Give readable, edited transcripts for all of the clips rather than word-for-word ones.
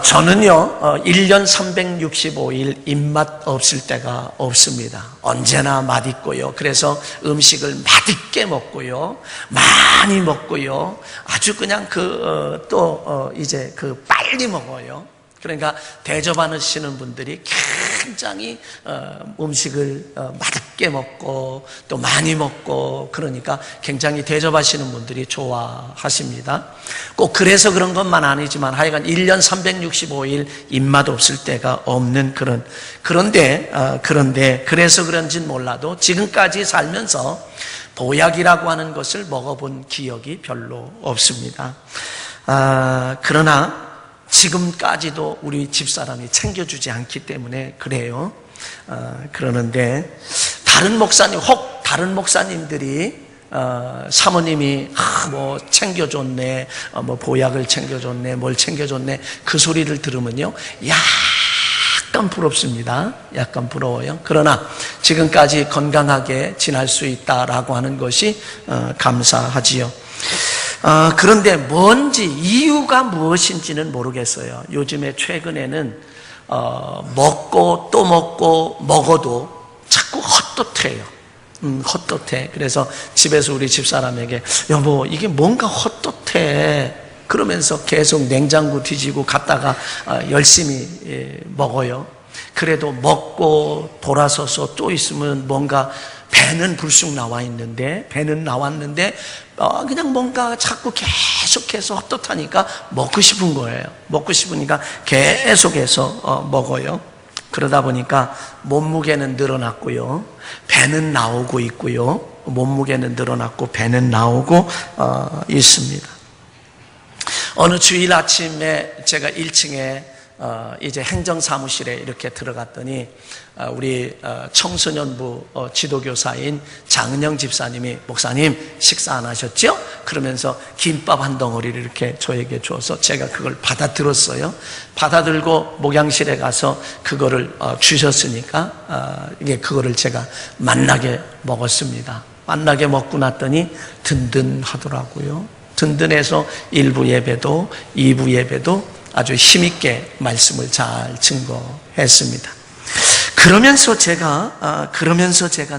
저는요, 1년 365일 입맛 없을 때가 없습니다. 언제나 맛있고요. 그래서 음식을 맛있게 먹고요. 많이 먹고요. 아주 그냥 이제 빨리 먹어요. 그러니까 대접하시는 분들이 굉장히 음식을 맛있게 먹고 또 많이 먹고 그러니까 굉장히 대접하시는 분들이 좋아하십니다. 꼭 그래서 그런 것만 아니지만 하여간 1년 365일 입맛 없을 때가 없는 그런데 그래서 그런지는 몰라도 지금까지 살면서 보약이라고 하는 것을 먹어본 기억이 별로 없습니다. 그러나 지금까지도 우리 집사람이 챙겨주지 않기 때문에 그래요. 그러는데 다른 목사님들이 사모님이 뭐 챙겨줬네, 뭐 보약을 챙겨줬네, 뭘 챙겨줬네 그 소리를 들으면요 약간 부럽습니다. 약간 부러워요. 그러나 지금까지 건강하게 지날 수 있다라고 하는 것이 감사하지요. 그런데 이유가 무엇인지는 모르겠어요. 요즘에 최근에는 먹고 또 먹어도 자꾸 헛헛해요. 헛헛해. 그래서 집에서 우리 집사람에게 여보 이게 뭔가 헛헛해 그러면서 계속 냉장고 뒤지고 갔다가 열심히 먹어요. 그래도 먹고 돌아서서 또 있으면 뭔가 배는 불쑥 나왔는데 그냥 뭔가 자꾸 계속해서 헛헛하니까 먹고 싶은 거예요. 먹고 싶으니까 계속해서 먹어요. 그러다 보니까 몸무게는 늘어났고요. 배는 나오고 있고요. 몸무게는 늘어났고 배는 나오고 있습니다. 어느 주일 아침에 제가 1층에 이제 행정사무실에 이렇게 들어갔더니 우리 청소년부 지도교사인 장은영 집사님이 목사님 식사 안 하셨죠? 그러면서 김밥 한 덩어리를 이렇게 저에게 줘서 제가 그걸 받아들었어요. 받아들고 목양실에 가서 그거를 주셨으니까 이게 그거를 제가 만나게 먹었습니다. 만나게 먹고 났더니 든든하더라고요. 든든해서 1부 예배도 2부 예배도 아주 힘있게 말씀을 잘 증거했습니다. 그러면서 제가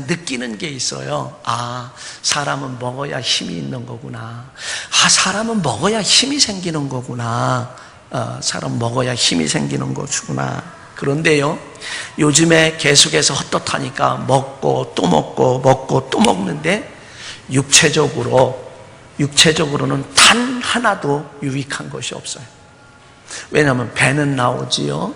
느끼는 게 있어요. 사람은 먹어야 힘이 있는 거구나. 사람은 먹어야 힘이 생기는 거구나. 사람 먹어야 힘이 생기는 거구나. 그런데요, 요즘에 계속해서 헛헛하니까 먹고 또 먹는데 육체적으로는 단 하나도 유익한 것이 없어요. 왜냐하면 배는 나오지요.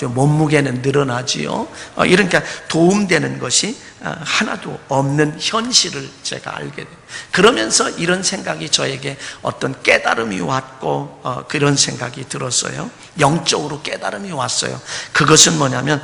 몸무게는 늘어나지요. 이러니까 도움되는 것이 하나도 없는 현실을 제가 알게 돼요. 그러면서 이런 생각이 저에게 어떤 깨달음이 왔고 그런 생각이 들었어요. 영적으로 깨달음이 왔어요. 그것은 뭐냐면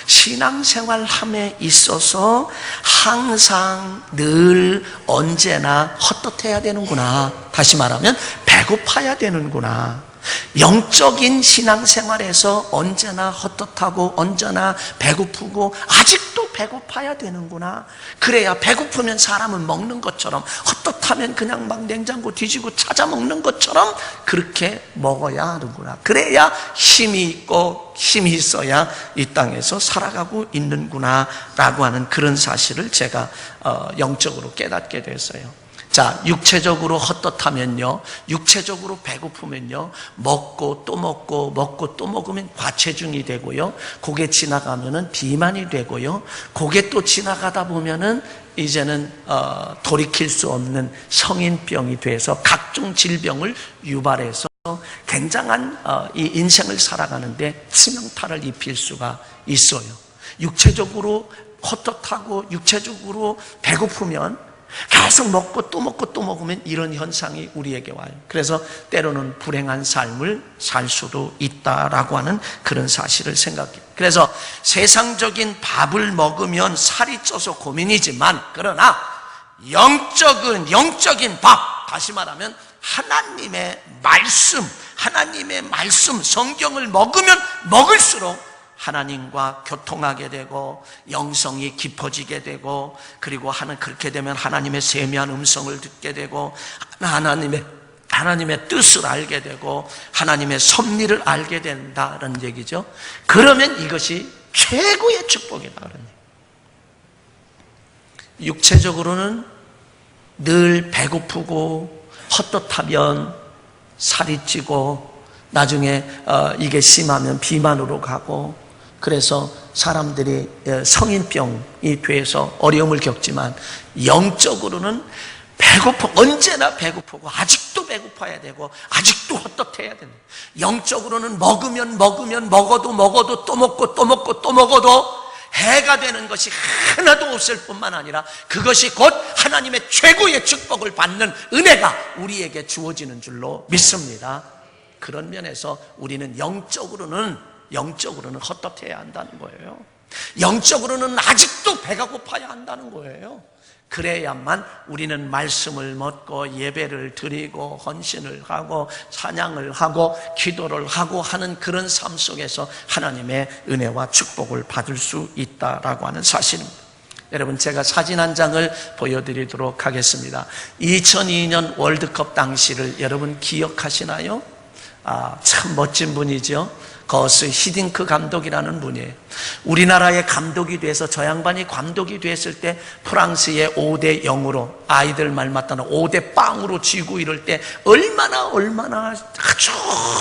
신앙생활함에 있어서 항상 늘 언제나 헛헛해야 되는구나. 다시 말하면 배고파야 되는구나. 영적인 신앙생활에서 언제나 헛헛하고 언제나 배고프고 아직도 배고파야 되는구나. 그래야 배고프면 사람은 먹는 것처럼 헛헛하면 그냥 막 냉장고 뒤지고 찾아 먹는 것처럼 그렇게 먹어야 하는구나. 그래야 힘이 있고 힘이 있어야 이 땅에서 살아가고 있는구나 라고 하는 그런 사실을 제가 영적으로 깨닫게 됐어요. 자, 육체적으로 헛헛하면요, 육체적으로 배고프면요, 먹고 또 먹으면 과체중이 되고요, 그게 지나가면은 비만이 되고요, 그게 또 지나가다 보면은 이제는 돌이킬 수 없는 성인병이 돼서 각종 질병을 유발해서 굉장한 이 인생을 살아가는데 치명타를 입힐 수가 있어요. 육체적으로 헛헛하고 육체적으로 배고프면 계속 먹고 또 먹으면 이런 현상이 우리에게 와요. 그래서 때로는 불행한 삶을 살 수도 있다라고 하는 그런 사실을 생각해요. 그래서 세상적인 밥을 먹으면 살이 쪄서 고민이지만 그러나 영적인 밥, 다시 말하면 하나님의 말씀, 성경을 먹으면 먹을수록 하나님과 교통하게 되고 영성이 깊어지게 되고 그리고 그렇게 되면 하나님의 세미한 음성을 듣게 되고 하나님의 뜻을 알게 되고 하나님의 섭리를 알게 된다는 얘기죠. 그러면 이것이 최고의 축복이다. 육체적으로는 늘 배고프고 헛헛하면 살이 찌고 나중에 이게 심하면 비만으로 가고, 그래서 사람들이 성인병이 돼서 어려움을 겪지만, 영적으로는 언제나 배고프고 아직도 배고파야 되고 아직도 헛헛해야 된다. 영적으로는 먹어도 또 먹고 또 먹고 또 먹어도 해가 되는 것이 하나도 없을 뿐만 아니라 그것이 곧 하나님의 최고의 축복을 받는 은혜가 우리에게 주어지는 줄로 믿습니다. 그런 면에서 우리는 영적으로는 헛헛해야 한다는 거예요. 영적으로는 아직도 배가 고파야 한다는 거예요. 그래야만 우리는 말씀을 먹고 예배를 드리고 헌신을 하고 찬양을 하고 기도를 하고 하는 그런 삶 속에서 하나님의 은혜와 축복을 받을 수 있다라고 하는 사실입니다. 여러분, 제가 사진 한 장을 보여드리도록 하겠습니다. 2002년 월드컵 당시를 여러분 기억하시나요? 참 멋진 분이죠. 거스 히딩크 감독이라는 분이에요. 우리나라의 감독이 돼서, 저 양반이 감독이 됐을 때 프랑스의 5대 0으로, 아이들 말 맞다는 5대 0으로 지고 이럴 때 얼마나 아주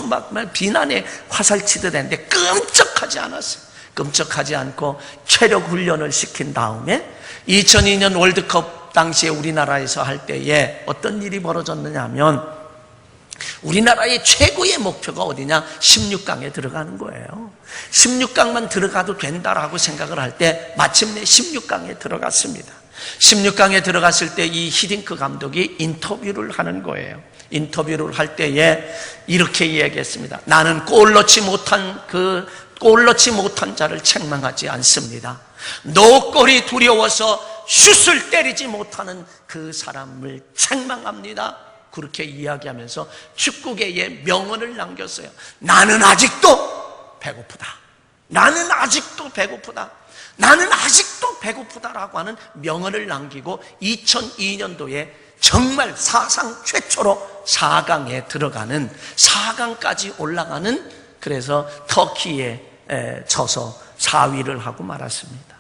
막 비난의 화살치듯 했는데 끔찍하지 않았어요. 끔찍하지 않고 체력 훈련을 시킨 다음에 2002년 월드컵 당시에 우리나라에서 할 때에 어떤 일이 벌어졌느냐 하면, 우리나라의 최고의 목표가 어디냐? 16강에 들어가는 거예요. 16강만 들어가도 된다라고 생각을 할 때 마침내 16강에 들어갔습니다. 16강에 들어갔을 때 이 히딩크 감독이 인터뷰를 하는 거예요. 인터뷰를 할 때에 이렇게 이야기했습니다. 나는 골 넣지 못한 자를 책망하지 않습니다. 노골이 두려워서 슛을 때리지 못하는 그 사람을 책망합니다. 그렇게 이야기하면서 축구계의 명언을 남겼어요. 나는 아직도 배고프다. 나는 아직도 배고프다. 나는 아직도 배고프다라고 하는 명언을 남기고 2002년도에 정말 사상 최초로 4강에 들어가는, 4강까지 올라가는, 그래서 터키에 져서 4위를 하고 말았습니다.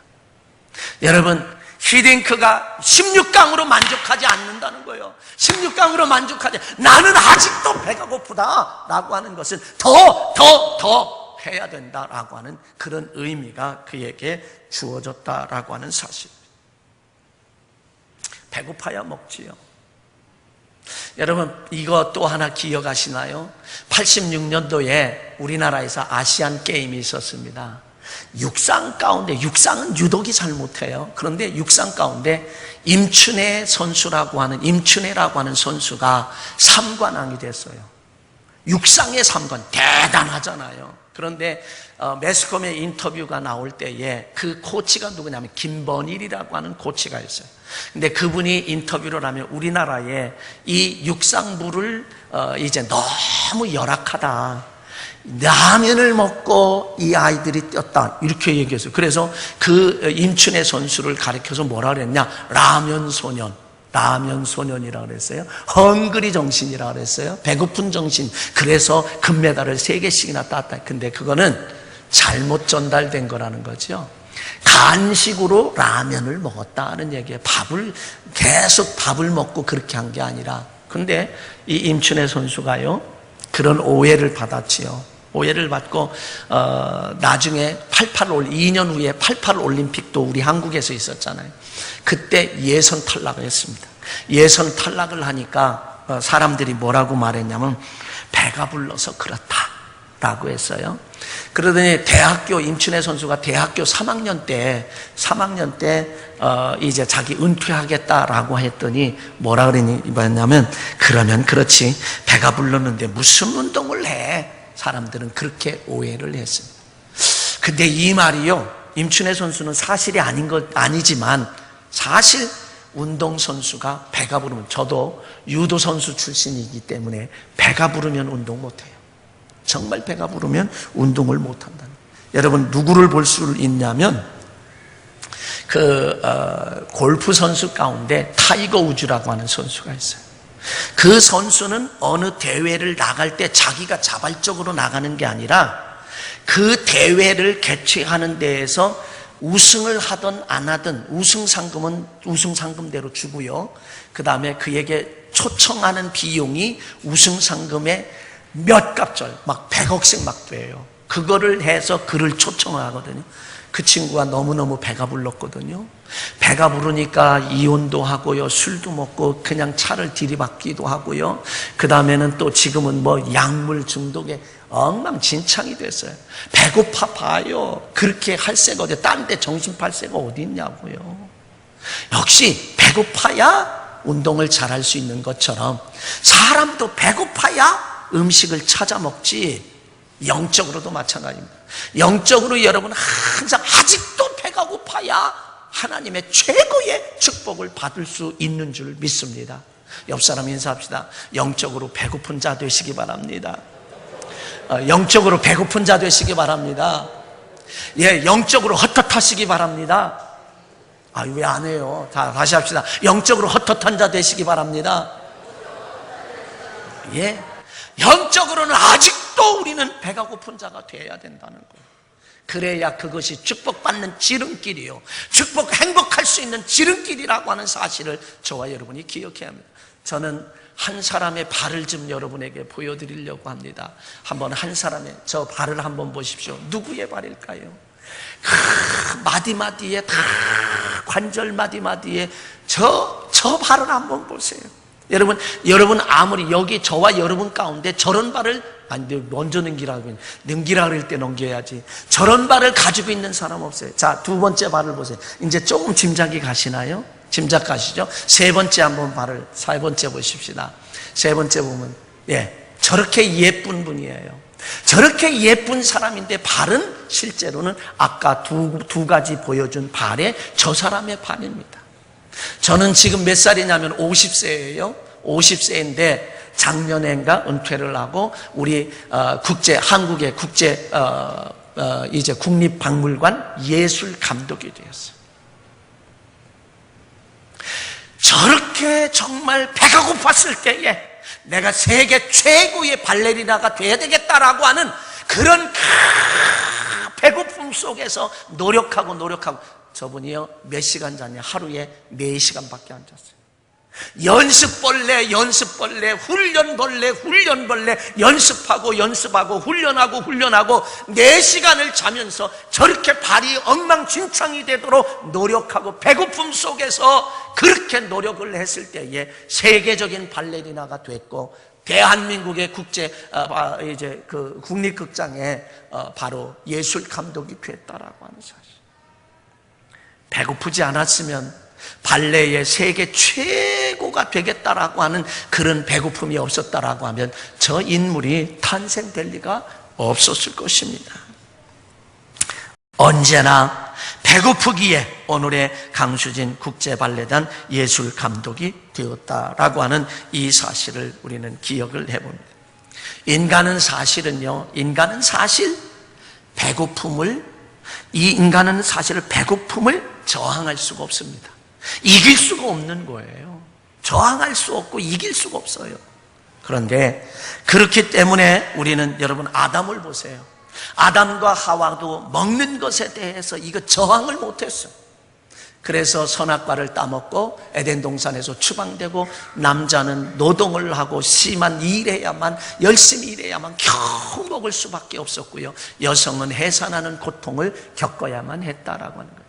여러분, 히딩크가 16강으로 만족하지 않는다는 거예요. 16강으로 만족하지, 나는 아직도 배가 고프다 라고 하는 것은 더 해야 된다라고 하는 그런 의미가 그에게 주어졌다라고 하는 사실. 배고파야 먹지요. 여러분, 이거 또 하나 기억하시나요? 86년도에 우리나라에서 아시안 게임이 있었습니다. 육상 가운데, 육상은 유독이 잘 못해요. 그런데 육상 가운데 임춘혜라고 하는 선수가 3관왕이 됐어요. 육상의 3관, 대단하잖아요. 그런데 매스컴의 인터뷰가 나올 때에 그 코치가 누구냐면 김번일이라고 하는 코치가 있어요. 근데 그분이 인터뷰를 하면 우리나라에 이 육상부를 이제 너무 열악하다. 라면을 먹고 이 아이들이 뛰었다, 이렇게 얘기했어요. 그래서 그 임춘혜 선수를 가리켜서 뭐라 그랬냐? 라면 소년이라고 그랬어요. 헝그리 정신이라고 그랬어요. 배고픈 정신. 그래서 금메달을 3개씩이나 땄다. 근데 그거는 잘못 전달된 거라는 거죠. 간식으로 라면을 먹었다는 얘기예요. 계속 밥을 먹고 그렇게 한 게 아니라. 근데 이 임춘혜 선수가요, 그런 오해를 받았지요. 오해를 받고 나중에 2년 후에 88 올림픽도 우리 한국에서 있었잖아요. 그때 예선 탈락을 했습니다. 예선 탈락을 하니까 사람들이 뭐라고 말했냐면 배가 불러서 그렇다라고 했어요. 그러더니 임춘혜 선수가 대학교 3학년 때 이제 자기 은퇴하겠다라고 했더니 뭐라 그랬냐면, 그러면 그렇지, 배가 불렀는데 무슨 운동을 해? 사람들은 그렇게 오해를 했습니다. 근데 이 말이요, 임춘혜 선수는 사실이 아니지만 사실 운동선수가 배가 부르면, 저도 유도선수 출신이기 때문에 배가 부르면 운동 못해요. 정말 배가 부르면 운동을 못한다는 거예요. 여러분, 누구를 볼 수 있냐면 골프 선수 가운데 타이거 우즈라고 하는 선수가 있어요. 그 선수는 어느 대회를 나갈 때 자기가 자발적으로 나가는 게 아니라 그 대회를 개최하는 데에서 우승을 하든 안 하든 우승 상금은 우승 상금대로 주고요. 그 다음에 그에게 초청하는 비용이 우승 상금의 몇 갑절, 막 100억씩 막 돼요. 그거를 해서 그를 초청하거든요. 그 친구가 너무너무 배가 불렀거든요. 배가 부르니까 이혼도 하고요, 술도 먹고 그냥 차를 들이받기도 하고요. 그 다음에는 또 지금은 뭐 약물 중독에 엉망진창이 됐어요. 배고파 봐요. 그렇게 할 새가 어디, 딴 데 정신 팔 새가 어디 있냐고요. 역시 배고파야 운동을 잘할 수 있는 것처럼 사람도 배고파야 음식을 찾아 먹지. 영적으로도 마찬가지입니다. 영적으로 여러분 항상 아직도 배가 고파야 하나님의 최고의 축복을 받을 수 있는 줄 믿습니다. 옆 사람 인사합시다. 영적으로 배고픈 자 되시기 바랍니다. 영적으로 배고픈 자 되시기 바랍니다. 예, 영적으로 헛헛하시기 바랍니다. 왜 안 해요? 다시 합시다. 영적으로 헛헛한 자 되시기 바랍니다. 예, 영적으로는 아직도 우리는 배가 고픈 자가 되어야 된다는 거예요. 그래야 그것이 축복받는 지름길이요, 행복할 수 있는 지름길이라고 하는 사실을 저와 여러분이 기억해야 합니다. 저는 한 사람의 발을 좀 여러분에게 보여드리려고 합니다. 한번 한 사람의 저 발을 한번 보십시오. 누구의 발일까요? 마디마디에 다 관절 마디마디에 저 발을 한번 보세요. 여러분 아무리 여기 저와 여러분 가운데 저런 발을 먼저 넘기라 그럴 때 넘겨야지. 저런 발을 가지고 있는 사람 없어요. 자, 두 번째 발을 보세요. 이제 조금 짐작이 가시나요? 짐작 가시죠? 세 번째 한번 발을, 세 번째 보십시다. 세 번째 보면, 예, 저렇게 예쁜 분이에요. 저렇게 예쁜 사람인데 발은 실제로는 아까 두 가지 보여준 발에 저 사람의 발입니다. 저는 지금 몇 살이냐면 50세예요. 50세인데 작년엔가 은퇴를 하고 우리 한국의 국제 이제 국립박물관 예술 감독이 되었어요. 저렇게 정말 배가 고팠을 때에 내가 세계 최고의 발레리나가 돼야 되겠다라고 하는 그런 배고픔 속에서 노력하고 저분이요 몇 시간 잤냐? 하루에 4시간밖에 안 잤어요. 연습벌레, 훈련벌레, 연습하고 훈련하고 4시간을 자면서 저렇게 발이 엉망진창이 되도록 노력하고 배고픔 속에서 그렇게 노력을 했을 때에 세계적인 발레리나가 됐고 대한민국의 이제 그 국립극장에 바로 예술 감독이 됐다라고 하는 사실. 배고프지 않았으면 발레의 세계 최고가 되겠다라고 하는 그런 배고픔이 없었다라고 하면 저 인물이 탄생될 리가 없었을 것입니다. 언제나 배고프기에 오늘의 강수진 국제발레단 예술감독이 되었다라고 하는 이 사실을 우리는 기억을 해봅니다. 인간은 사실 배고픔을 저항할 수가 없습니다. 이길 수가 없는 거예요. 저항할 수 없고 이길 수가 없어요. 그런데 그렇기 때문에 우리는 여러분 아담을 보세요. 아담과 하와도 먹는 것에 대해서 이거 저항을 못했어요. 그래서 선악과를 따먹고 에덴 동산에서 추방되고 남자는 노동을 하고 심한 열심히 일해야만 겨우 먹을 수밖에 없었고요. 여성은 해산하는 고통을 겪어야만 했다라고 하는 거죠.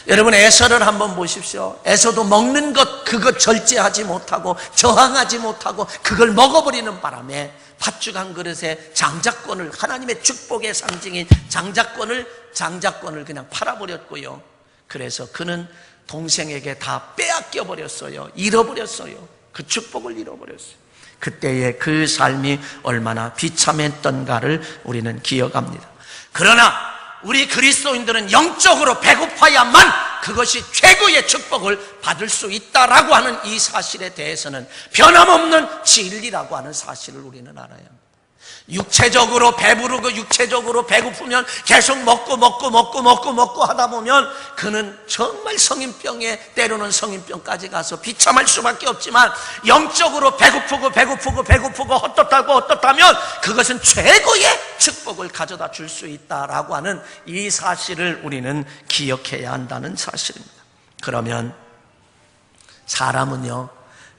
여러분 에서를 한번 보십시오. 에서도 먹는 것 그거 절제하지 못하고 저항하지 못하고 그걸 먹어버리는 바람에 팥죽 한 그릇에 장자권을, 하나님의 축복의 상징인 장자권을 그냥 팔아버렸고요. 그래서 그는 동생에게 다 빼앗겨 버렸어요. 잃어버렸어요. 그 축복을 잃어버렸어요. 그때의 그 삶이 얼마나 비참했던가를 우리는 기억합니다. 그러나 우리 그리스도인들은 영적으로 배고파야만 그것이 최고의 축복을 받을 수 있다라고 하는 이 사실에 대해서는 변함없는 진리라고 하는 사실을 우리는 알아야 합니다. 육체적으로 배부르고 육체적으로 배고프면 계속 먹고 하다 보면 그는 정말 성인병에, 때로는 성인병까지 가서 비참할 수밖에 없지만, 영적으로 배고프고 헛헛하면 그것은 최고의 축복을 가져다 줄 수 있다라고 하는 이 사실을 우리는 기억해야 한다는 사실입니다. 그러면 사람은요,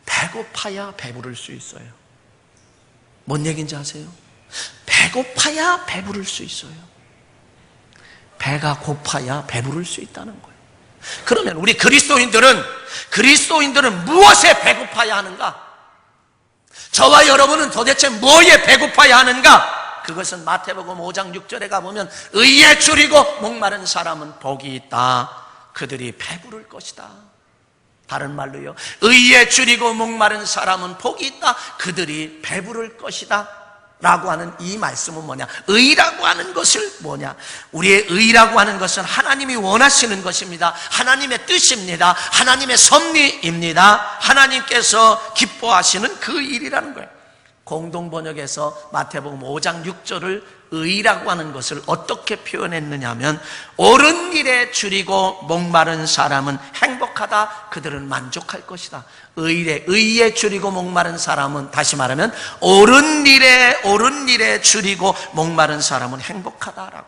배고파야 배부를 수 있어요. 뭔 얘기인지 아세요? 배고파야 배부를 수 있어요. 배가 고파야 배부를 수 있다는 거예요. 그러면 우리 그리스도인들은 무엇에 배고파야 하는가? 저와 여러분은 도대체 뭐에 배고파야 하는가? 그것은 마태복음 5장 6절에 가보면, 의에 줄이고 목마른 사람은 복이 있다, 그들이 배부를 것이다. 다른 말로요, 의에 줄이고 목마른 사람은 복이 있다, 그들이 배부를 것이다 라고 하는 이 말씀은 뭐냐? 의라고 하는 것을 뭐냐? 우리의 의라고 하는 것은 하나님이 원하시는 것입니다. 하나님의 뜻입니다. 하나님의 섭리입니다. 하나님께서 기뻐하시는 그 일이라는 거예요. 공동번역에서 마태복음 5장 6절을 의라고 하는 것을 어떻게 표현했느냐 하면, 옳은 일에 줄이고 목마른 사람은 행복하다, 그들은 만족할 것이다. 의에 줄이고 목마른 사람은, 다시 말하면 옳은 일에 줄이고 목마른 사람은 행복하다라고.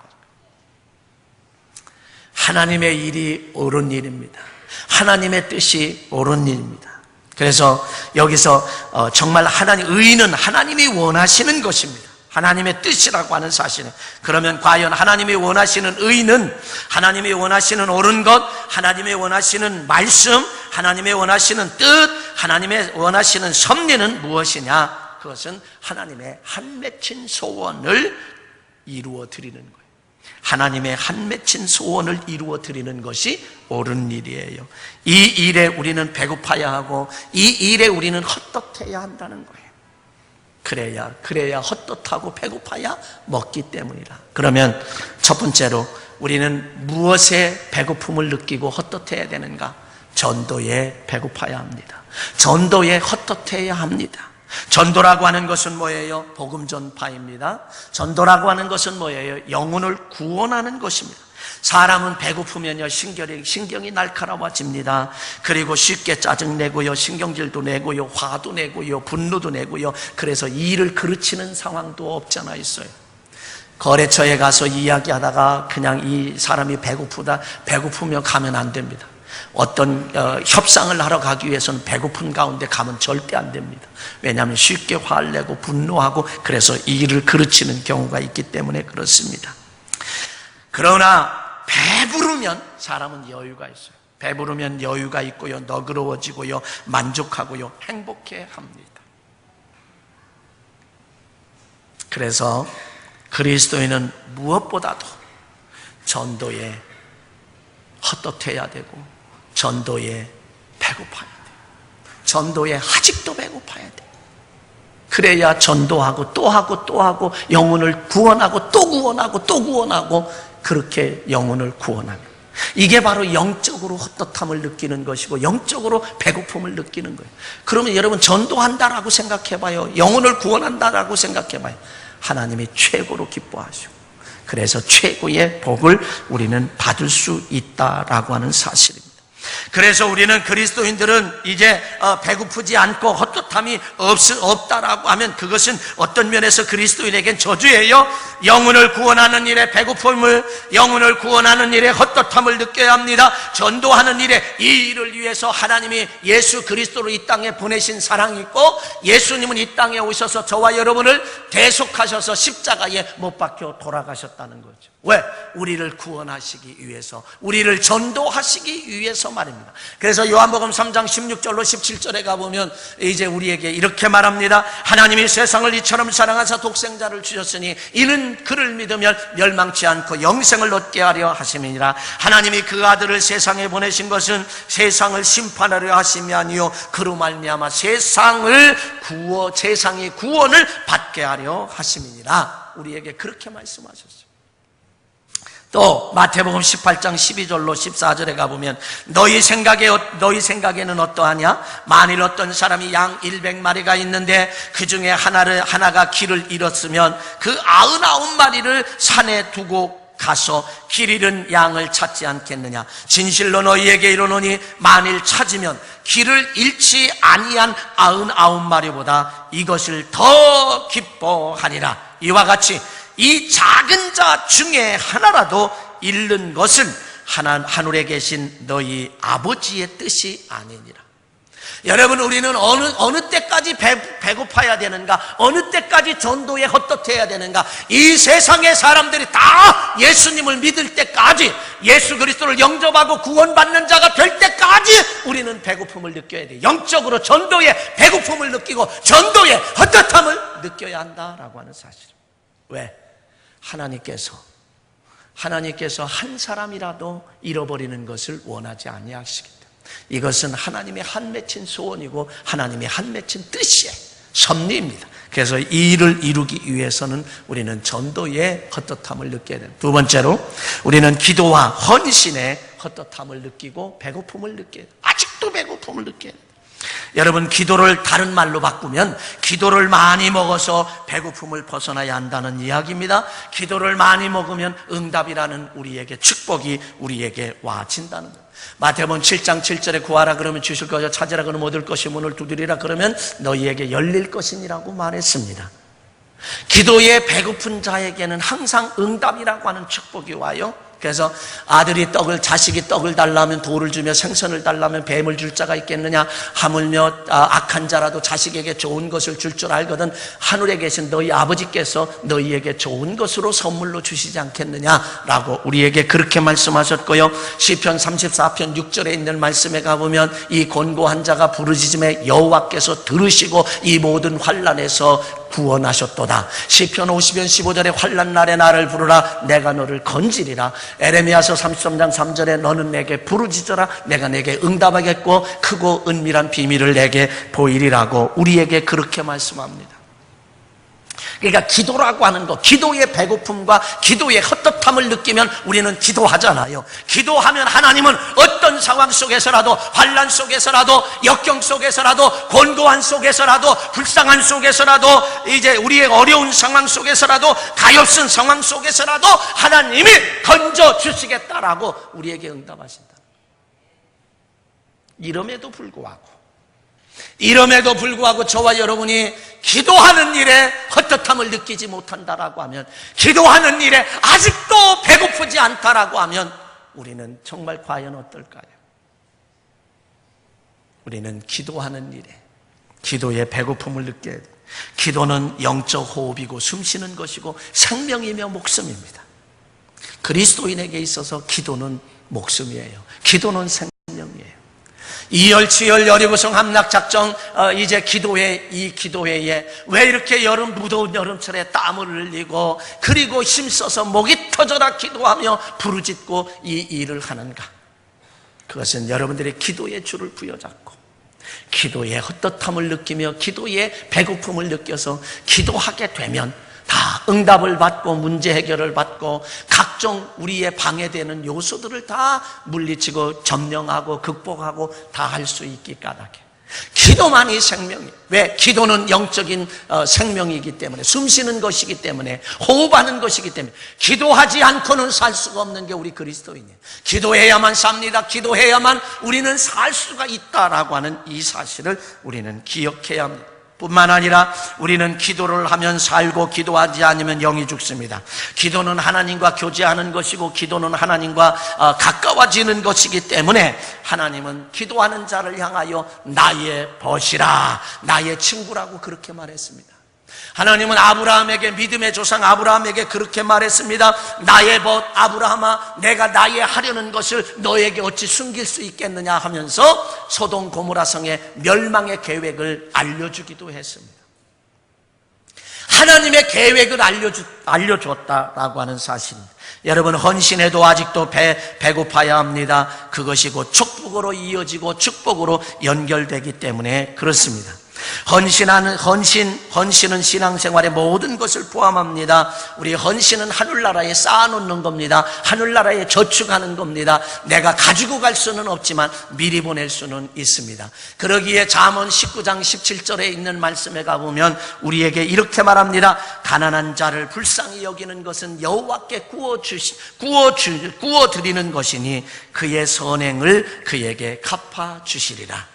하나님의 일이 옳은 일입니다. 하나님의 뜻이 옳은 일입니다. 그래서 여기서 정말 의는 하나님이 원하시는 것입니다. 하나님의 뜻이라고 하는 사실은, 그러면 과연 하나님이 원하시는 의는, 하나님이 원하시는 옳은 것, 하나님이 원하시는 말씀, 하나님이 원하시는 뜻, 하나님의 원하시는 섭리는 무엇이냐? 그것은 하나님의 한 맺힌 소원을 이루어 드리는 거예요. 하나님의 한 맺힌 소원을 이루어 드리는 것이 옳은 일이에요. 이 일에 우리는 배고파야 하고, 이 일에 우리는 헛헛해야 한다는 거예요. 그래야 헛헛하고 배고파야 먹기 때문이다. 그러면 첫 번째로 우리는 무엇에 배고픔을 느끼고 헛헛해야 되는가? 전도에 배고파야 합니다. 전도에 헛헛해야 합니다. 전도라고 하는 것은 뭐예요? 복음 전파입니다. 전도라고 하는 것은 뭐예요? 영혼을 구원하는 것입니다. 사람은 배고프면요, 신경이 날카로워집니다. 그리고 쉽게 짜증내고요, 신경질도 내고요, 화도 내고요, 분노도 내고요. 그래서 일을 그르치는 상황도 없잖아 있어요. 거래처에 가서 이야기하다가 그냥 이 사람이 배고프면 가면 안 됩니다. 어떤 협상을 하러 가기 위해서는 배고픈 가운데 가면 절대 안 됩니다. 왜냐하면 쉽게 화를 내고 분노하고, 그래서 일을 그르치는 경우가 있기 때문에 그렇습니다. 그러나 배부르면 사람은 여유가 있어요. 배부르면 여유가 있고요, 너그러워지고요, 만족하고요, 행복해 합니다. 그래서 그리스도인은 무엇보다도 전도에 헛헛해야 되고, 전도에 배고파야 돼요. 전도에 아직도 배고파야 돼요. 그래야 전도하고 또 하고 영혼을 구원하고 또 구원하고 그렇게 영혼을 구원하는, 이게 바로 영적으로 헛헛함을 느끼는 것이고 영적으로 배고픔을 느끼는 거예요. 그러면 여러분, 전도한다라고 생각해봐요. 영혼을 구원한다라고 생각해봐요. 하나님이 최고로 기뻐하시고, 그래서 최고의 복을 우리는 받을 수 있다라고 하는 사실입니다. 그래서 우리는 그리스도인들은 이제 배고프지 않고 헛헛함이 없다라고 하면, 그것은 어떤 면에서 그리스도인에겐 저주예요. 영혼을 구원하는 일에 배고픔을, 영혼을 구원하는 일에 헛헛함을 느껴야 합니다. 전도하는 일에, 이 일을 위해서 하나님이 예수 그리스도를 이 땅에 보내신 사랑이 있고, 예수님은 이 땅에 오셔서 저와 여러분을 대속하셔서 십자가에 못 박혀 돌아가셨다는 거죠. 왜? 우리를 구원하시기 위해서, 우리를 전도하시기 위해서 말입니다. 그래서 요한복음 3장 16절로 17절에 가보면 이제 우리에게 이렇게 말합니다. 하나님이 세상을 이처럼 사랑하사 독생자를 주셨으니 이는 그를 믿으면 멸망치 않고 영생을 얻게 하려 하심이니라. 하나님이 그 아들을 세상에 보내신 것은 세상을 심판하려 하심이 아니요 그로 말미암아 세상의 구원을 받게 하려 하심이니라. 우리에게 그렇게 말씀하셨어요. 또 마태복음 18장 12절로 14절에 가보면 너희 생각에는 어떠하냐? 만일 어떤 사람이 양 100마리가 있는데 그 중에 하나가 길을 잃었으면 그 99마리를 산에 두고 가서 길 잃은 양을 찾지 않겠느냐? 진실로 너희에게 이르노니 만일 찾으면 길을 잃지 아니한 99마리보다 이것을 더 기뻐하리라. 이와 같이 이 작은 자 중에 하나라도 잃는 것은 하늘에 계신 너희 아버지의 뜻이 아니니라. 여러분, 우리는 어느 때까지 배고파야 되는가? 어느 때까지 전도에 헛헛해야 되는가? 이 세상의 사람들이 다 예수님을 믿을 때까지, 예수 그리스도를 영접하고 구원받는 자가 될 때까지 우리는 배고픔을 느껴야 돼. 영적으로 전도에 배고픔을 느끼고 전도에 헛헛함을 느껴야 한다라고 하는 사실. 왜? 하나님께서 한 사람이라도 잃어버리는 것을 원하지 아니하시기 때문에 이것은 하나님의 한 맺힌 소원이고 하나님의 한 맺힌 뜻이에요. 섭리입니다. 그래서 이 일을 이루기 위해서는 우리는 전도의 헛헛함을 느껴야 됩니다. 두 번째로 우리는 기도와 헌신의 헛헛함을 느끼고 배고픔을 느껴야 돼요. 아직도 배고픔을 느껴야 돼요. 여러분, 기도를 다른 말로 바꾸면 기도를 많이 먹어서 배고픔을 벗어나야 한다는 이야기입니다. 기도를 많이 먹으면 응답이라는 우리에게 축복이 우리에게 와진다는 것. 마태복음 7장 7절에 구하라 그러면 주실 것이요 찾으라 그러면 얻을 것이 문을 두드리라 그러면 너희에게 열릴 것이니라고 말했습니다. 기도에 배고픈 자에게는 항상 응답이라고 하는 축복이 와요. 그래서 자식이 떡을 달라면 돌을 주며 생선을 달라면 뱀을 줄 자가 있겠느냐? 하물며 악한 자라도 자식에게 좋은 것을 줄 줄 알거든 하늘에 계신 너희 아버지께서 너희에게 좋은 것으로 선물로 주시지 않겠느냐라고 우리에게 그렇게 말씀하셨고요. 시편 34편 6절에 있는 말씀에 가보면 이 곤고한 자가 부르짖음에 여호와께서 들으시고 이 모든 환난에서 구원하셨도다. 시편 50편 15절에 환난 날에 나를 부르라 내가 너를 건지리라. 에레미야서 33장 3절에 너는 내게 부르짖어라 내가 내게 응답하겠고 크고 은밀한 비밀을 내게 보이리라고 우리에게 그렇게 말씀합니다. 그러니까 기도라고 하는 것, 기도의 배고픔과 기도의 헛헛함을 느끼면 우리는 기도하잖아요. 기도하면 하나님은 어떤 상황 속에서라도, 환난 속에서라도, 역경 속에서라도, 곤고한 속에서라도, 불쌍한 속에서라도, 이제 우리의 어려운 상황 속에서라도, 가엾은 상황 속에서라도 하나님이 건져주시겠다라고 우리에게 응답하신다. 이름에도 불구하고 저와 여러분이 기도하는 일에 헛헛함을 느끼지 못한다라고 하면, 기도하는 일에 아직도 배고프지 않다라고 하면 우리는 정말 과연 어떨까요? 우리는 기도하는 일에 기도의 배고픔을 느껴야 돼요. 기도는 영적 호흡이고 숨쉬는 것이고 생명이며 목숨입니다. 그리스도인에게 있어서 기도는 목숨이에요. 기도는 생명이에요. 이열치열 여리고성 함락작정 이제 이 기도회에 왜 이렇게 무더운 여름철에 땀을 흘리고 그리고 힘써서 목이 터져라 기도하며 부르짖고 이 일을 하는가? 그것은 여러분들이 기도의 줄을 부여잡고 기도의 헛헛함을 느끼며 기도의 배고픔을 느껴서 기도하게 되면 다 응답을 받고 문제 해결을 받고 각종 우리의 방해되는 요소들을 다 물리치고 점령하고 극복하고 다 할 수 있기 까닭에 기도만이 생명이에요. 왜? 기도는 영적인 생명이기 때문에, 숨쉬는 것이기 때문에, 호흡하는 것이기 때문에 기도하지 않고는 살 수가 없는 게 우리 그리스도인이에요. 기도해야만 삽니다. 기도해야만 우리는 살 수가 있다라고 하는 이 사실을 우리는 기억해야 합니다. 뿐만 아니라 우리는 기도를 하면 살고 기도하지 않으면 영이 죽습니다. 기도는 하나님과 교제하는 것이고 기도는 하나님과 가까워지는 것이기 때문에 하나님은 기도하는 자를 향하여 나의 벗이라, 나의 친구라고 그렇게 말했습니다. 하나님은 아브라함에게, 믿음의 조상 아브라함에게 그렇게 말했습니다. 나의 벗 아브라함아, 내가 나의 하려는 것을 너에게 어찌 숨길 수 있겠느냐 하면서 소돔 고모라 성의 멸망의 계획을 알려주기도 했습니다. 하나님의 계획을 알려줬다라고 하는 사실입니다. 여러분, 헌신해도 아직도 배고파야 합니다. 그것이 곧 축복으로 이어지고 축복으로 연결되기 때문에 그렇습니다. 헌신은 신앙생활의 모든 것을 포함합니다. 우리 헌신은 하늘나라에 쌓아놓는 겁니다. 하늘나라에 저축하는 겁니다. 내가 가지고 갈 수는 없지만 미리 보낼 수는 있습니다. 그러기에 잠언 19장 17절에 있는 말씀에 가보면 우리에게 이렇게 말합니다. 가난한 자를 불쌍히 여기는 것은 여호와께 구워드리는 것이니 그의 선행을 그에게 갚아주시리라.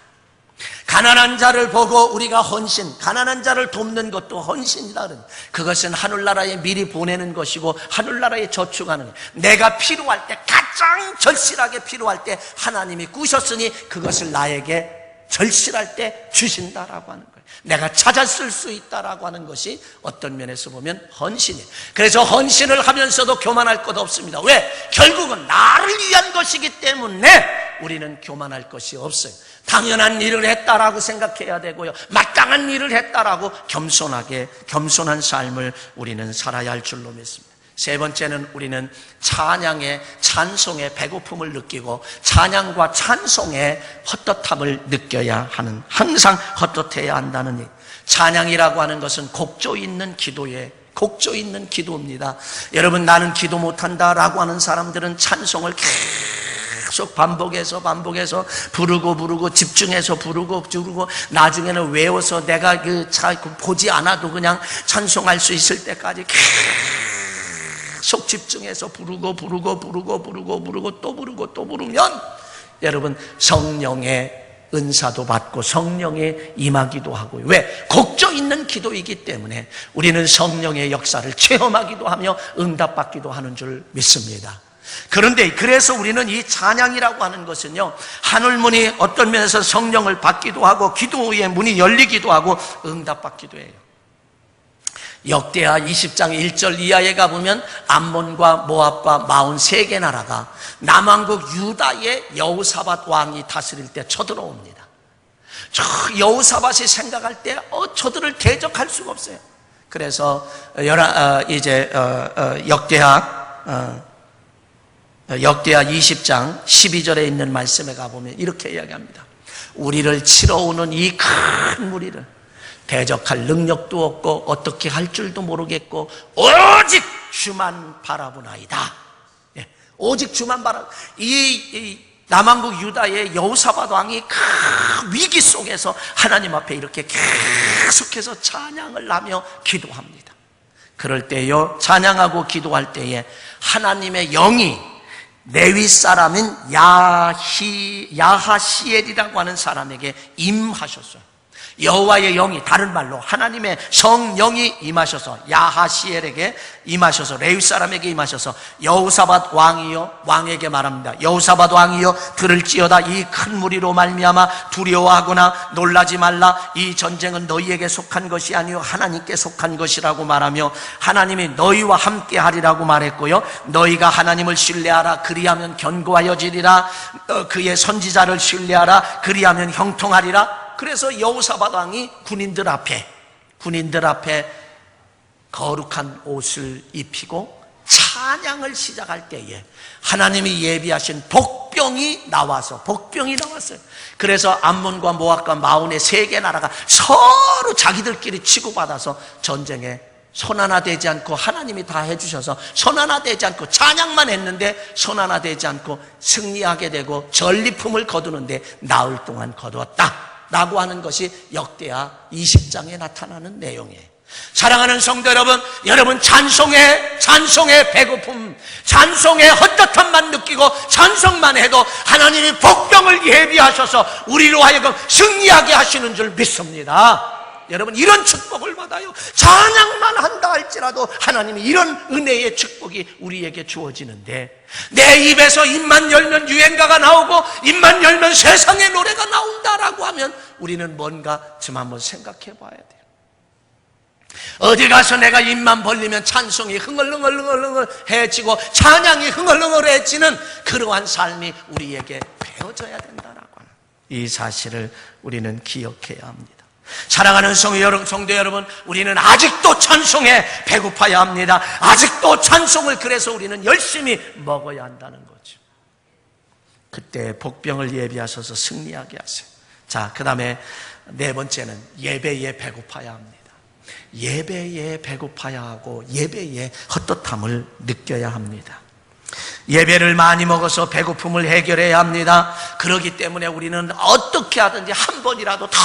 가난한 자를 보고 우리가 헌신, 가난한 자를 돕는 것도 헌신이다. 그것은 하늘나라에 미리 보내는 것이고 하늘나라에 저축하는 거예요. 내가 필요할 때, 가장 절실하게 필요할 때 하나님이 꾸셨으니 그것을 나에게 절실할 때 주신다라고 하는 거예요. 내가 찾아 쓸 수 있다라고 하는 것이 어떤 면에서 보면 헌신이에요. 그래서 헌신을 하면서도 교만할 것 없습니다. 왜? 결국은 나를 위한 것이기 때문에 우리는 교만할 것이 없어요. 당연한 일을 했다라고 생각해야 되고요. 마땅한 일을 했다라고 겸손한 삶을 우리는 살아야 할 줄로 믿습니다. 세 번째는 우리는 찬양의, 찬송의 배고픔을 느끼고 찬양과 찬송의 헛헛함을 느껴야 하는, 항상 헛헛해야 한다는 일. 찬양이라고 하는 것은 곡조 있는 기도입니다. 여러분, 나는 기도 못한다라고 하는 사람들은 찬송을 계속 반복해서 부르고 집중해서 부르고 나중에는 외워서 내가 보지 않아도 그냥 찬송할 수 있을 때까지 계속 집중해서 부르고 또 부르면 여러분 성령의 은사도 받고 성령의 임하기도 하고요. 왜? 곡조 있는 기도이기 때문에 우리는 성령의 역사를 체험하기도 하며 응답받기도 하는 줄 믿습니다. 그런데 그래서 우리는 이 찬양이라고 하는 것은요, 하늘문이 어떤 면에서 성령을 받기도 하고 기도의 문이 열리기도 하고 응답받기도 해요. 역대하 20장 1절 이하에 가보면 암몬과 모압과 43개 나라가 남왕국 유다의 여호사밧 왕이 다스릴 때 쳐들어옵니다. 저 여호사밧이 생각할 때 저들을 대적할 수가 없어요. 그래서 역대하 20장 12절에 있는 말씀에 가보면 이렇게 이야기합니다. 우리를 치러 오는 이 큰 무리를 대적할 능력도 없고 어떻게 할 줄도 모르겠고 오직 주만 바라보나이다. 오직 주만 바라. 이 남왕국 유다의 여호사밧 왕이 큰 위기 속에서 하나님 앞에 이렇게 계속해서 찬양을 하며 기도합니다. 그럴 때요, 찬양하고 기도할 때에 하나님의 영이 레위 사람인 야하시엘이라고 하는 사람에게 임하셨어요. 여호와의 영이, 다른 말로 하나님의 성령이 임하셔서 야하시엘에게 임하셔서 레위 사람에게 임하셔서 여호사밧 왕이요, 왕에게 말합니다. 여호사밧 왕이요, 들을지어다. 이 큰 무리로 말미암아 두려워하거나 놀라지 말라. 이 전쟁은 너희에게 속한 것이 아니요 하나님께 속한 것이라고 말하며 하나님이 너희와 함께 하리라고 말했고요, 너희가 하나님을 신뢰하라. 그리하면 견고하여지리라. 그의 선지자를 신뢰하라. 그리하면 형통하리라. 그래서 여호사밧 왕이 군인들 앞에 거룩한 옷을 입히고 찬양을 시작할 때에 하나님이 예비하신 복병이 나왔어요. 그래서 암몬과 모압과 43개 나라가 서로 자기들끼리 치고받아서 전쟁에 손 하나 되지 않고, 하나님이 다 해주셔서 손 하나 되지 않고 찬양만 했는데 손 하나 되지 않고 승리하게 되고 전리품을 거두는데 나흘 동안 거두었다 라고 하는 것이 역대하 20장에 나타나는 내용이에요. 사랑하는 성도 여러분, 찬송의 배고픔, 찬송의 헛헛함만 느끼고 찬송만 해도 하나님이 복병을 예비하셔서 우리로 하여금 승리하게 하시는 줄 믿습니다. 여러분, 이런 축복을 받아요. 찬양만 한다 할지라도 하나님이 이런 은혜의 축복이 우리에게 주어지는데, 내 입에서 입만 열면 유행가가 나오고 입만 열면 세상의 노래가 나온다라고 하면 우리는 뭔가 좀 한번 생각해 봐야 돼요. 어디 가서 내가 입만 벌리면 찬송이 흥얼흥얼해지고 찬양이 흥얼흥얼해지는 그러한 삶이 우리에게 배워져야 된다라고 하는 이 사실을 우리는 기억해야 합니다. 사랑하는 성도 여러분, 우리는 아직도 찬송에 배고파야 합니다. 아직도 찬송을 그래서 우리는 열심히 먹어야 한다는 거죠. 그때 복병을 예비하셔서 승리하게 하세요. 자, 그 다음에 네 번째는 예배에 배고파야 합니다. 예배에 배고파야 하고 예배에 헛헛함을 느껴야 합니다. 예배를 많이 먹어서 배고픔을 해결해야 합니다. 그렇기 때문에 우리는 어떻게 하든지 한 번이라도 더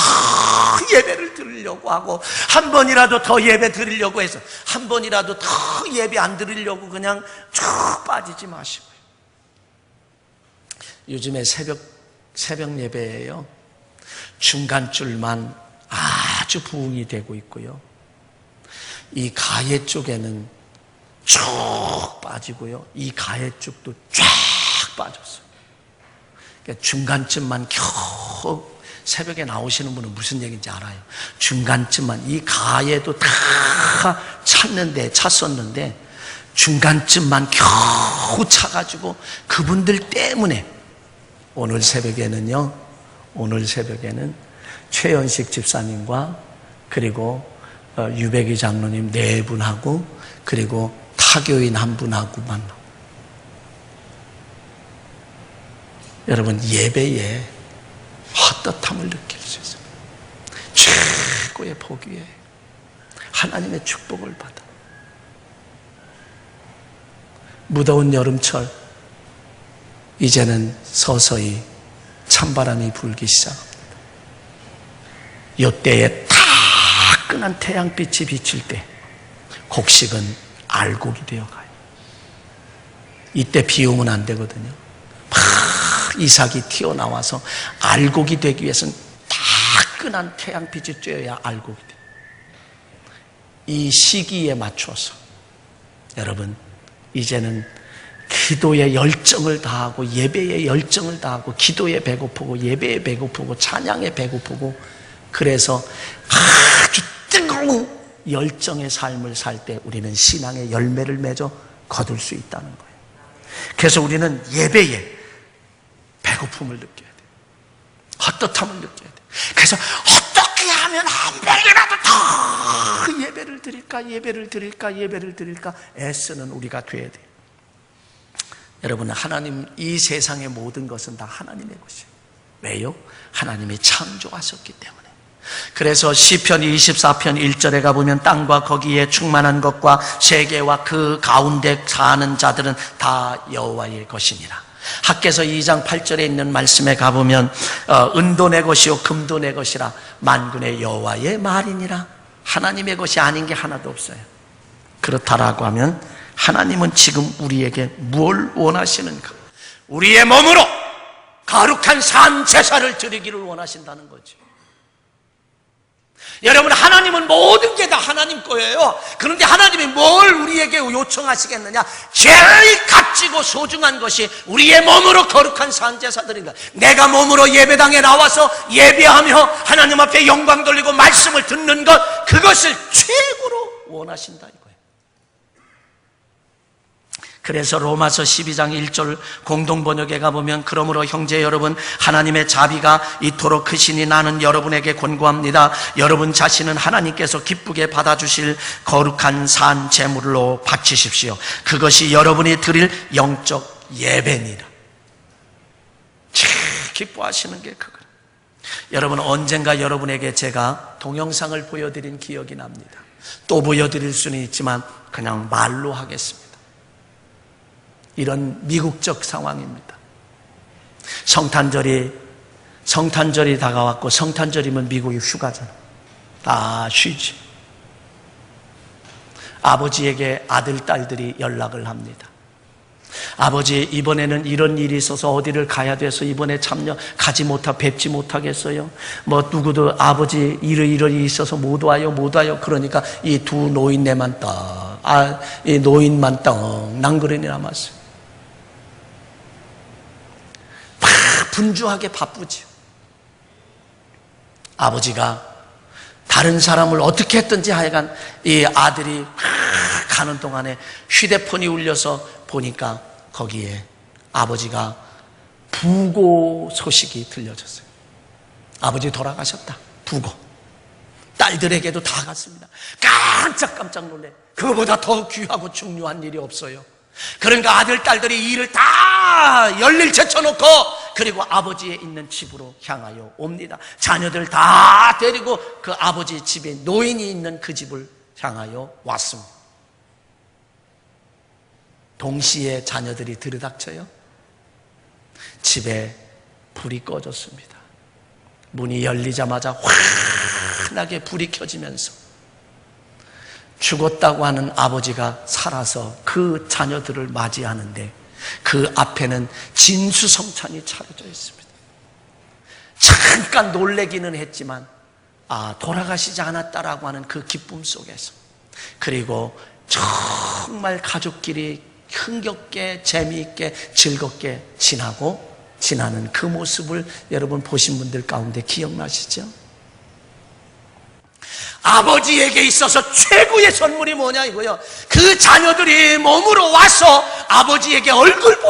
예배를 드리려고 하고, 한 번이라도 더 예배 드리려고 해서 한 번이라도 더 예배 안 드리려고 그냥 쭉 빠지지 마시고요. 요즘에 새벽 예배예요. 중간줄만 아주 부흥이 되고 있고요. 이 가해 쪽에는 쭉 빠지고요. 이 가해 쪽도 쫙 빠졌어요. 그러니까 중간쯤만 겨우 새벽에 나오시는 분은 무슨 얘기인지 알아요. 중간쯤만, 이 가해도 다 찼었는데 중간쯤만 겨우 차가지고 그분들 때문에 오늘 새벽에는 최연식 집사님과 그리고 유백이 장로님 네 분하고 그리고 타교인 한 분하고 만나. 여러분, 예배에 헛헛함을 느낄 수 있어요. 최고의 복이에요. 하나님의 축복을 받아. 무더운 여름철, 이제는 서서히 찬바람이 불기 시작합니다. 이때에 따끈한 태양빛이 비칠 때 곡식은 알곡이 되어가요. 이때 비 오면 안 되거든요. 막 이삭이 튀어나와서 알곡이 되기 위해서는 따끈한 태양빛이 쬐어야 알곡이 돼요. 이 시기에 맞춰서 여러분, 이제는 기도에 열정을 다하고 예배에 열정을 다하고 기도에 배고프고 예배에 배고프고 찬양에 배고프고, 그래서 아주 뜨거운 열정의 삶을 살 때 우리는 신앙의 열매를 맺어 거둘 수 있다는 거예요. 그래서 우리는 예배에 배고픔을 느껴야 돼요. 헛헛함을 느껴야 돼요. 그래서 어떻게 하면 한 번이라도 더 예배를 드릴까 애쓰는 우리가 돼야 돼요. 여러분, 하나님, 이 세상의 모든 것은 다 하나님의 것이에요. 왜요? 하나님이 창조하셨기 때문에. 그래서 시편 24편 1절에 가보면 땅과 거기에 충만한 것과 세계와 그 가운데 사는 자들은 다 여호와의 것이니라. 학개서 2장 8절에 있는 말씀에 가보면 은도 내 것이요 금도 내 것이라 만군의 여호와의 말이니라. 하나님의 것이 아닌 게 하나도 없어요. 그렇다라고 하면 하나님은 지금 우리에게 뭘 원하시는가? 우리의 몸으로 거룩한 산 제사를 드리기를 원하신다는 거죠. 여러분, 하나님은 모든 게 다 하나님 거예요. 그런데 하나님이 뭘 우리에게 요청하시겠느냐? 제일 값지고 소중한 것이 우리의 몸으로 거룩한 산제사 드린다. 내가 몸으로 예배당에 나와서 예배하며 하나님 앞에 영광 돌리고 말씀을 듣는 것, 그것을 최고로 원하신다 이거예요. 그래서 로마서 12장 1절 공동번역에 가보면, 그러므로 형제 여러분, 하나님의 자비가 이토록 크시니 나는 여러분에게 권고합니다. 여러분 자신은 하나님께서 기쁘게 받아주실 거룩한 산 제물로 바치십시오. 그것이 여러분이 드릴 영적 예배니라. 제일 기뻐하시는 게 그거예요. 여러분, 언젠가 여러분에게 제가 동영상을 보여드린 기억이 납니다. 또 보여드릴 수는 있지만 그냥 말로 하겠습니다. 이런 미국적 상황입니다. 성탄절이 다가왔고, 성탄절이면 미국이 휴가잖아. 다 쉬지. 아버지에게 아들, 딸들이 연락을 합니다. 아버지, 이번에는 이런 일이 있어서 어디를 가야 돼서 이번에 뵙지 못하겠어요. 뭐 누구도 아버지 이러이러이 있어서 못 와요. 그러니까 이 두 노인네만 이 노인만 떡 낭그러니 남았어요. 분주하게 바쁘지요. 아버지가 다른 사람을 어떻게 했든지 하여간 이 아들이 가는 동안에 휴대폰이 울려서 보니까 거기에 아버지가 부고 소식이 들려졌어요. 아버지 돌아가셨다. 부고. 딸들에게도 다 갔습니다. 깜짝 놀래. 그거보다 더 귀하고 중요한 일이 없어요. 그러니까 아들, 딸들이 일을 다 열일 제쳐놓고 그리고 아버지의 있는 집으로 향하여 옵니다. 자녀들 다 데리고 그 아버지 집에 노인이 있는 그 집을 향하여 왔습니다. 동시에 자녀들이 들이닥쳐요. 집에 불이 꺼졌습니다. 문이 열리자마자 환하게 불이 켜지면서 죽었다고 하는 아버지가 살아서 그 자녀들을 맞이하는데 그 앞에는 진수성찬이 차려져 있습니다. 잠깐 놀래기는 했지만 돌아가시지 않았다라고 하는 그 기쁨 속에서, 그리고 정말 가족끼리 흥겹게 재미있게 즐겁게 지나는 그 모습을 여러분 보신 분들 가운데 기억나시죠? 아버지에게 있어서 최고의 선물이 뭐냐 이거요. 그 자녀들이 몸으로 와서 아버지에게 얼굴을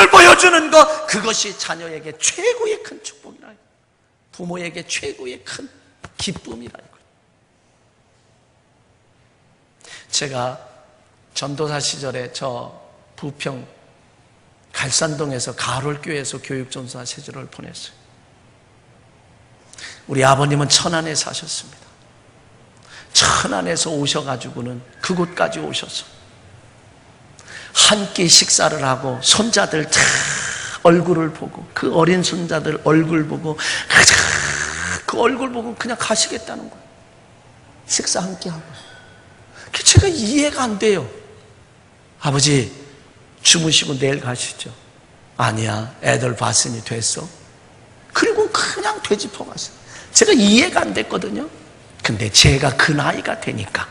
보여주는 것, 그것이 자녀에게 최고의 큰 축복이라, 부모에게 최고의 큰 기쁨이라 이거예요. 제가 전도사 시절에 저 부평 갈산동에서 가롤교회에서 교육전사 세주를 보냈어요. 우리 아버님은 천안에 사셨습니다. 천안에서 오셔가지고는 그곳까지 오셔서 한 끼 식사를 하고 손자들 다 얼굴을 보고, 그 어린 손자들 얼굴 보고, 그 얼굴 보고 그냥 가시겠다는 거예요. 식사 한 끼 하고. 제가 이해가 안 돼요. 아버지 주무시고 내일 가시죠. 아니야, 애들 봤으니 됐어. 그리고 그냥 되짚어 가세요. 제가 이해가 안 됐거든요. 근데 제가 그 나이가 되니까,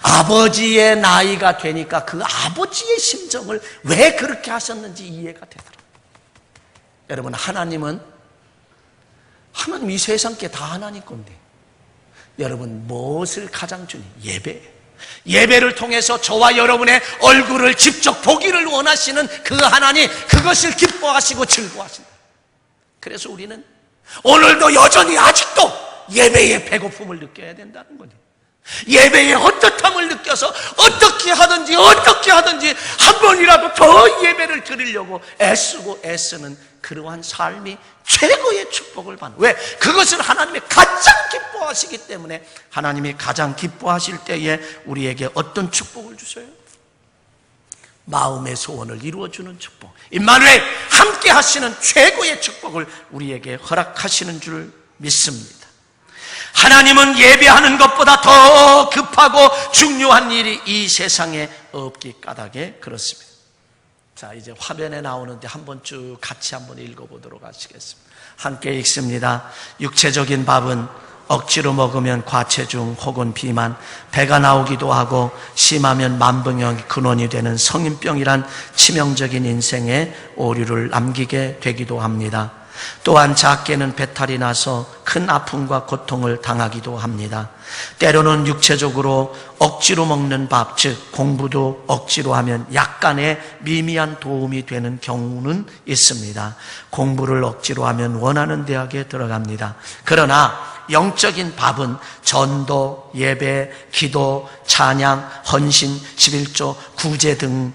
아버지의 나이가 되니까 그 아버지의 심정을 왜 그렇게 하셨는지 이해가 되더라고요. 여러분, 하나님 이 세상 게 다 하나님 건데, 여러분 무엇을 가장 주니? 예배를 통해서 저와 여러분의 얼굴을 직접 보기를 원하시는 그 하나님, 그것을 기뻐하시고 즐거워하신다. 그래서 우리는 오늘도 여전히 아직도 예배의 배고픔을 느껴야 된다는 거죠. 예배의 헛헛함을 느껴서 어떻게 하든지 한 번이라도 더 예배를 드리려고 애쓰는 그러한 삶이 최고의 축복을 받는, 왜? 그것을 하나님이 가장 기뻐하시기 때문에, 하나님이 가장 기뻐하실 때에 우리에게 어떤 축복을 주셔요? 마음의 소원을 이루어주는 축복, 임마누엘 함께 하시는 최고의 축복을 우리에게 허락하시는 줄 믿습니다. 하나님은 예배하는 것보다 더 급하고 중요한 일이 이 세상에 없기 까닭에 그렇습니다. 자, 이제 화면에 나오는데 한번 쭉 같이 한번 읽어보도록 하시겠습니다. 함께 읽습니다. 육체적인 밥은 억지로 먹으면 과체중 혹은 비만, 배가 나오기도 하고 심하면 만병의 근원이 되는 성인병이란 치명적인 인생의 오류를 남기게 되기도 합니다. 또한 작게는 배탈이 나서 큰 아픔과 고통을 당하기도 합니다. 때로는 육체적으로 억지로 먹는 밥, 즉 공부도 억지로 하면 약간의 미미한 도움이 되는 경우는 있습니다. 공부를 억지로 하면 원하는 대학에 들어갑니다. 그러나 영적인 밥은 전도, 예배, 기도, 찬양, 헌신, 11조, 구제 등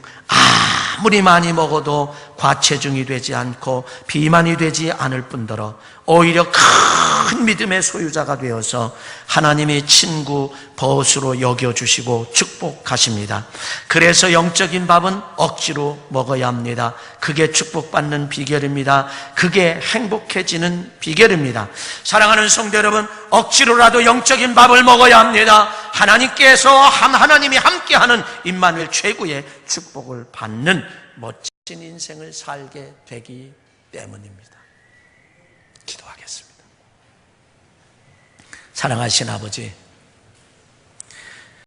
아무리 많이 먹어도 과체중이 되지 않고 비만이 되지 않을 뿐더러 오히려 큰 믿음의 소유자가 되어서 하나님이 친구, 벗으로 여겨주시고 축복하십니다. 그래서 영적인 밥은 억지로 먹어야 합니다. 그게 축복받는 비결입니다. 그게 행복해지는 비결입니다. 사랑하는 성도 여러분, 억지로라도 영적인 밥을 먹어야 합니다. 하나님이 함께하는 임마누엘 최고의 축복을 받는 멋진 인생을 살게 되기 때문입니다. 기도하겠습니다. 사랑하신 아버지,